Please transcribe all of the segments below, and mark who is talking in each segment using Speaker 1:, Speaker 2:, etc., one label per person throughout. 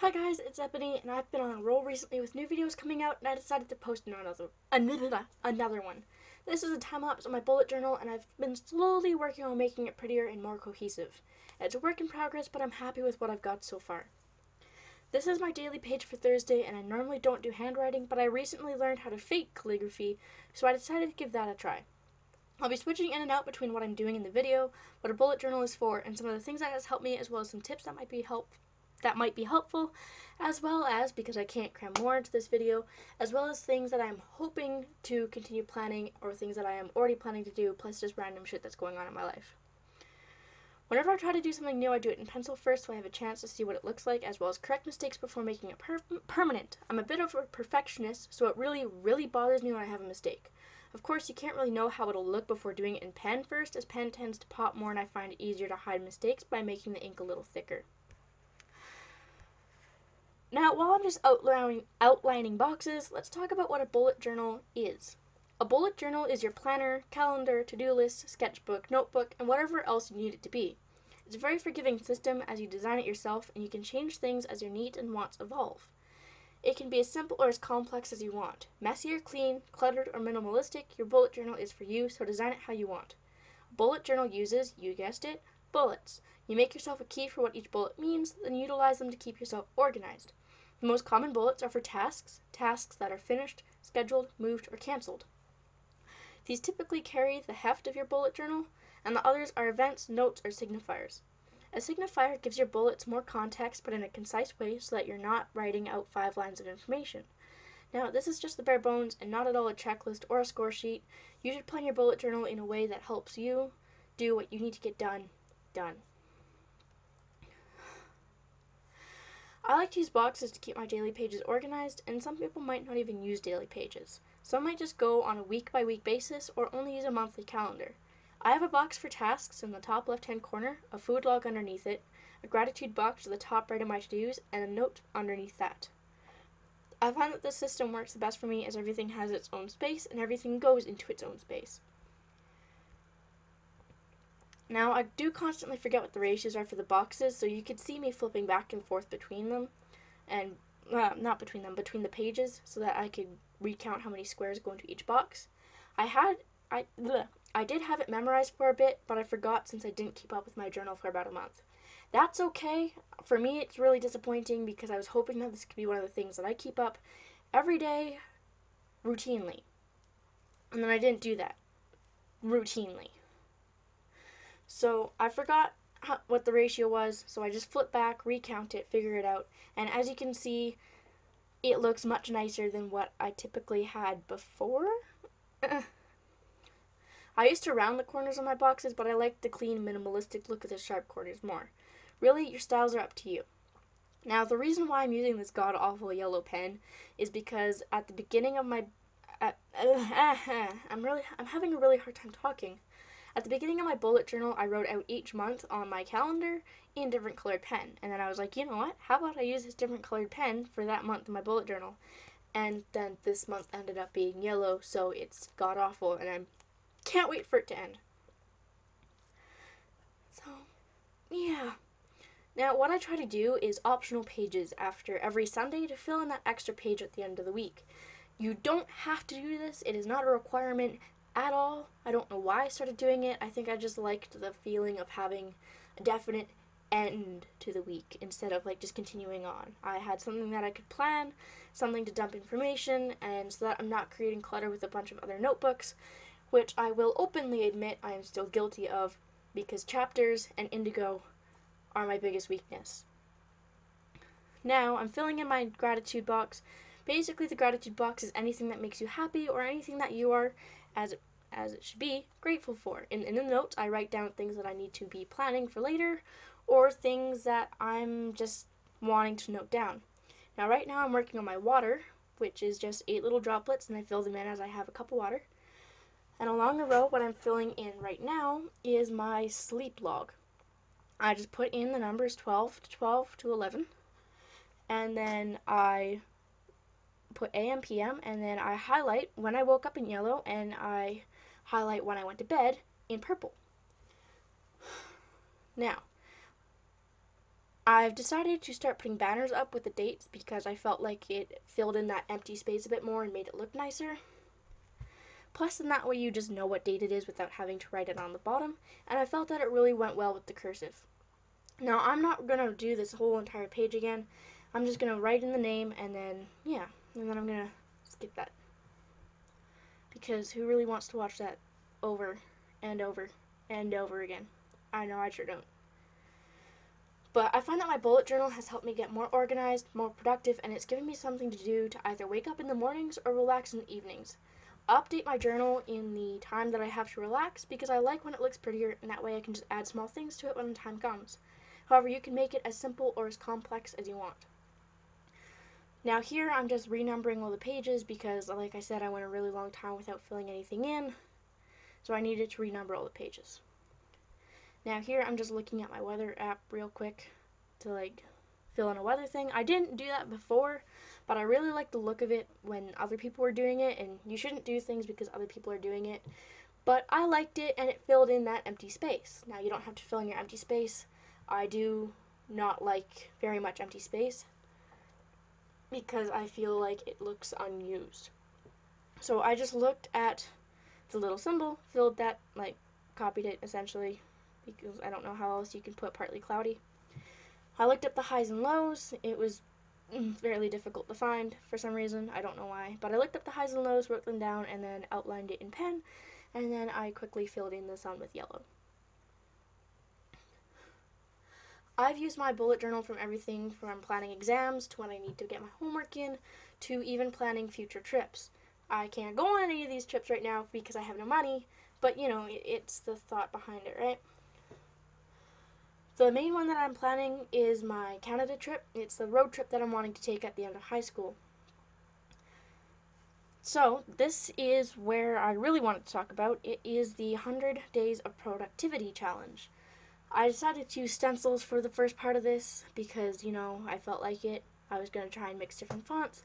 Speaker 1: Hi guys, it's Ebony, and I've been on a roll recently with new videos coming out, and I decided to post another one. This is a time-lapse on my bullet journal, and I've been slowly working on making it prettier and more cohesive. It's a work in progress, but I'm happy with what I've got so far. This is my daily page for Thursday, and I normally don't do handwriting, but I recently learned how to fake calligraphy, so I decided to give that a try. I'll be switching in and out between what I'm doing in the video, what a bullet journal is for, and some of the things that has helped me, as well as some tips that might be helpful, as well as, because I can't cram more into this video, as well as things that I'm hoping to continue planning or things that I am already planning to do, plus just random shit that's going on in my life. Whenever I try to do something new, I do it in pencil first so I have a chance to see what it looks like, as well as correct mistakes before making it permanent. I'm a bit of a perfectionist, so it really bothers me when I have a mistake. Of course, you can't really know how it'll look before doing it in pen first, as pen tends to pop more and I find it easier to hide mistakes by making the ink a little thicker. Now, while I'm just outlining boxes, let's talk about what a bullet journal is. A bullet journal is your planner, calendar, to-do list, sketchbook, notebook, and whatever else you need it to be. It's a very forgiving system as you design it yourself, and you can change things as your needs and wants evolve. It can be as simple or as complex as you want. Messy or clean, cluttered or minimalistic, your bullet journal is for you, so design it how you want. A bullet journal uses, you guessed it, bullets. You make yourself a key for what each bullet means, then utilize them to keep yourself organized. The most common bullets are for tasks that are finished, scheduled, moved, or canceled. These typically carry the heft of your bullet journal, and the others are events, notes, or signifiers. A signifier gives your bullets more context but in a concise way so that you're not writing out 5 lines of information. Now, this is just the bare bones and not at all a checklist or a score sheet. You should plan your bullet journal in a way that helps you do what you need to get done. I like to use boxes to keep my daily pages organized, and some people might not even use daily pages. Some might just go on a week-by-week basis or only use a monthly calendar. I have a box for tasks in the top left-hand corner, a food log underneath it, a gratitude box to the top right of my to-dos, and a note underneath that. I find that this system works the best for me as everything has its own space and everything goes into its own space. Now, I do constantly forget what the ratios are for the boxes, so you could see me flipping back and forth between them, and, between the pages, so that I could recount how many squares go into each box. I did have it memorized for a bit, but I forgot since I didn't keep up with my journal for about a month. That's okay. For me, it's really disappointing because I was hoping that this could be one of the things that I keep up every day, routinely. And then I didn't do that, routinely. So I forgot what the ratio was, so I just flip back, recount it, figure it out, and as you can see, it looks much nicer than what I typically had before. I used to round the corners on my boxes, but I like the clean, minimalistic look of the sharp corners more. Really, your styles are up to you. Now, the reason why I'm using this god-awful yellow pen is because at the beginning of my... I'm having a really hard time talking. At the beginning of my bullet journal, I wrote out each month on my calendar in different colored pen. And then I was like, you know what? How about I use this different colored pen for that month in my bullet journal? And then this month ended up being yellow, so it's god-awful, and I can't wait for it to end. So, yeah. Now, what I try to do is optional pages after every Sunday to fill in that extra page at the end of the week. You don't have to do this. It is not a requirement at all. I don't know why I started doing it. I think I just liked the feeling of having a definite end to the week instead of like just continuing on. I had something that I could plan, something to dump information, and so that I'm not creating clutter with a bunch of other notebooks, which I will openly admit I am still guilty of because chapters and indigo are my biggest weakness. Now I'm filling in my gratitude box. Basically, the gratitude box is anything that makes you happy or anything that you are, as it should be, grateful for. In the notes, I write down things that I need to be planning for later or things that I'm just wanting to note down. Now, right now I'm working on my water, which is just 8 little droplets, and I fill them in as I have a cup of water. And along the row, what I'm filling in right now is my sleep log. I just put in the numbers 12 to 11, and then I put AM, PM, and then I highlight when I woke up in yellow, and I highlight when I went to bed in purple. Now, I've decided to start putting banners up with the dates because I felt like it filled in that empty space a bit more and made it look nicer. Plus, in that way you just know what date it is without having to write it on the bottom, and I felt that it really went well with the cursive. Now, I'm not going to do this whole entire page again. I'm just going to write in the name and then, yeah, and then I'm going to skip that. Because who really wants to watch that over and over and over again? I know I sure don't. But I find that my bullet journal has helped me get more organized, more productive, and it's given me something to do to either wake up in the mornings or relax in the evenings. I update my journal in the time that I have to relax because I like when it looks prettier, and that way I can just add small things to it when the time comes. However, you can make it as simple or as complex as you want. Now here I'm just renumbering all the pages because, like I said, I went a really long time without filling anything in, so I needed to renumber all the pages. Now here I'm just looking at my weather app real quick to like fill in a weather thing. I didn't do that before, but I really like the look of it when other people were doing it, and you shouldn't do things because other people are doing it. But I liked it and it filled in that empty space. Now you don't have to fill in your empty space. I do not like very much empty space because I feel like it looks unused. So I just looked at the little symbol, filled that, like copied it essentially, because I don't know how else you can put partly cloudy. I looked up the highs and lows. It was fairly difficult to find for some reason. I don't know why. But I looked up the highs and lows, wrote them down, and then outlined it in pen. And then I quickly filled in the sun with yellow. I've used my bullet journal from everything from planning exams to when I need to get my homework in to even planning future trips. I can't go on any of these trips right now because I have no money, but you know, it's the thought behind it, right? The main one that I'm planning is my Canada trip. It's the road trip that I'm wanting to take at the end of high school. So this is where I really wanted to talk about. It is the 100 Days of Productivity Challenge. I decided to use stencils for the first part of this because, you know, I felt like it. I was going to try and mix different fonts.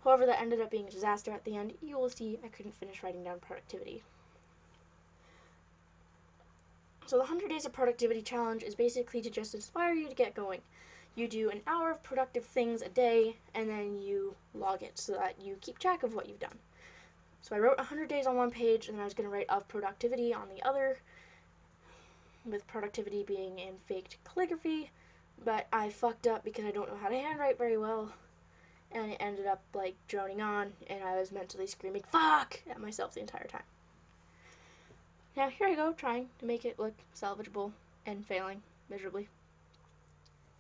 Speaker 1: However, that ended up being a disaster at the end. You will see I couldn't finish writing down productivity. So the 100 Days of Productivity Challenge is basically to just inspire you to get going. You do an hour of productive things a day, and then you log it so that you keep track of what you've done. So I wrote 100 days on one page, and then I was going to write of productivity on the other, with productivity being in faked calligraphy, but I fucked up because I don't know how to handwrite very well, and it ended up like droning on, and I was mentally screaming fuck at myself the entire time. Now here I go trying to make it look salvageable and failing miserably.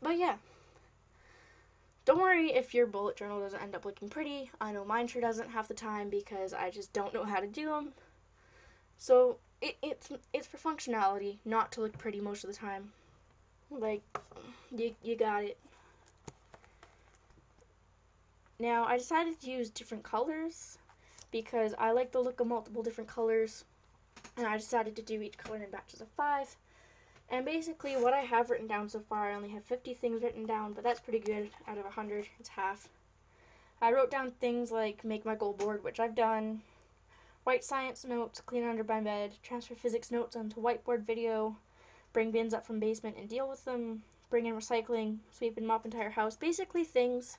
Speaker 1: But yeah, don't worry if your bullet journal doesn't end up looking pretty. I know mine sure doesn't half the time because I just don't know how to do them. So it's for functionality, not to look pretty most of the time. Like, you got it. Now, I decided to use different colors because I like the look of multiple different colors, and I decided to do each color in batches of 5. And basically, what I have written down so far, I only have 50 things written down, but that's pretty good. Out of 100, it's half. I wrote down things like make my goal board, which I've done, write science notes, clean under my bed, transfer physics notes onto whiteboard video, bring bins up from basement and deal with them, bring in recycling, sweep and mop entire house. Basically things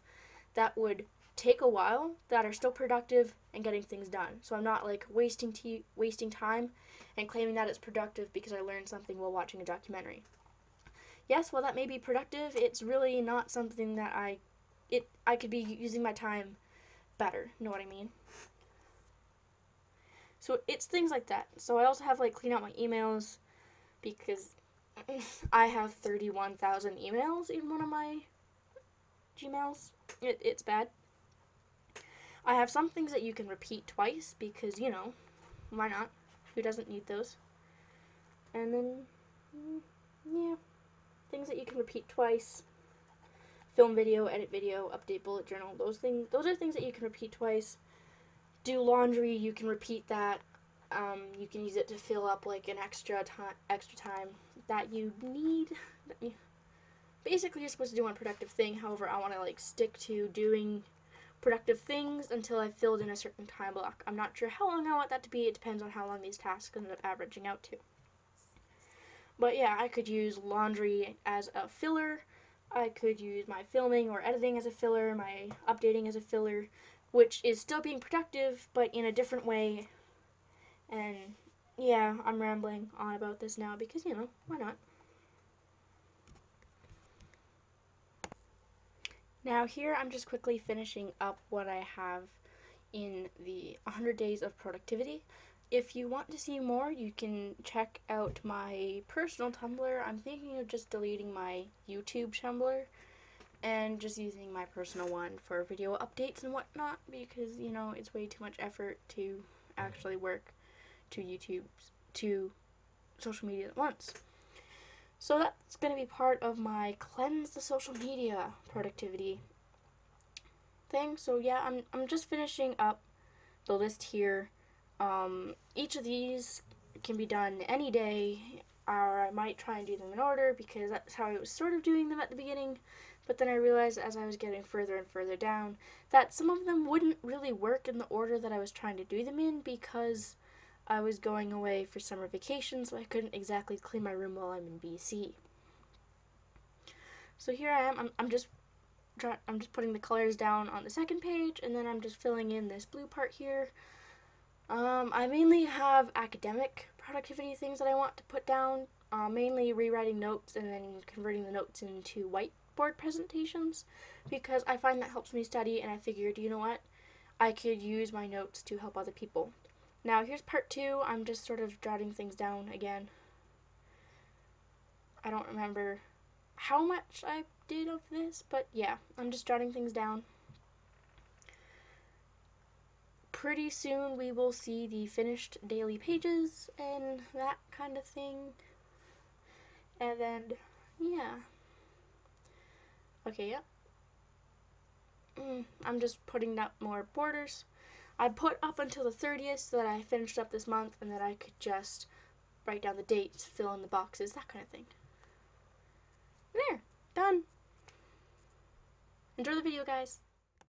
Speaker 1: that would take a while that are still productive and getting things done. So I'm not like wasting time and claiming that it's productive because I learned something while watching a documentary. Yes, while that may be productive, it's really not something that I could be using my time better. You know what I mean? So it's things like that. So I also have like clean out my emails because I have 31,000 emails in one of my Gmails. It's bad. I have some things that you can repeat twice because, you know, why not? Who doesn't need those? And then, yeah, things that you can repeat twice. Film video, edit video, update bullet journal. Those are things that you can repeat twice. Do laundry, you can repeat that. You can use it to fill up like an extra time that you need. Basically, you're supposed to do one productive thing. However, I want to like stick to doing productive things until I've filled in a certain time block. I'm not sure how long I want that to be. It depends on how long these tasks end up averaging out to. But yeah, I could use laundry as a filler, I could use my filming or editing as a filler, my updating as a filler, which is still being productive, but in a different way. And yeah, I'm rambling on about this now because, you know, why not? Now here I'm just quickly finishing up what I have in the 100 days of productivity. If you want to see more, you can check out my personal Tumblr. I'm thinking of just deleting my YouTube Tumblr and just using my personal one for video updates and whatnot because, you know, it's way too much effort to actually work to YouTube, to social media at once. So that's going to be part of my cleanse the social media productivity thing. So yeah, I'm just finishing up the list here. Each of these can be done any day, or I might try and do them in order because that's how I was sort of doing them at the beginning. But then I realized as I was getting further and further down that some of them wouldn't really work in the order that I was trying to do them in because I was going away for summer vacation, so I couldn't exactly clean my room while I'm in BC. So here I am. I'm just putting the colors down on the second page, and then I'm just filling in this blue part here. I mainly have academic productivity things that I want to put down, mainly rewriting notes and then converting the notes into whiteboard presentations because I find that helps me study, and I figured, you know what, I could use my notes to help other people. Now here's part 2. I'm just sort of jotting things down again. I don't remember how much I did of this, but yeah, I'm just jotting things down. Pretty soon we will see the finished daily pages and that kind of thing. And then, yeah. Okay, yeah. I'm just putting up more borders. I put up until the 30th so that I finished up this month and that I could just write down the dates, fill in the boxes, that kind of thing. There, done. Enjoy the video, guys.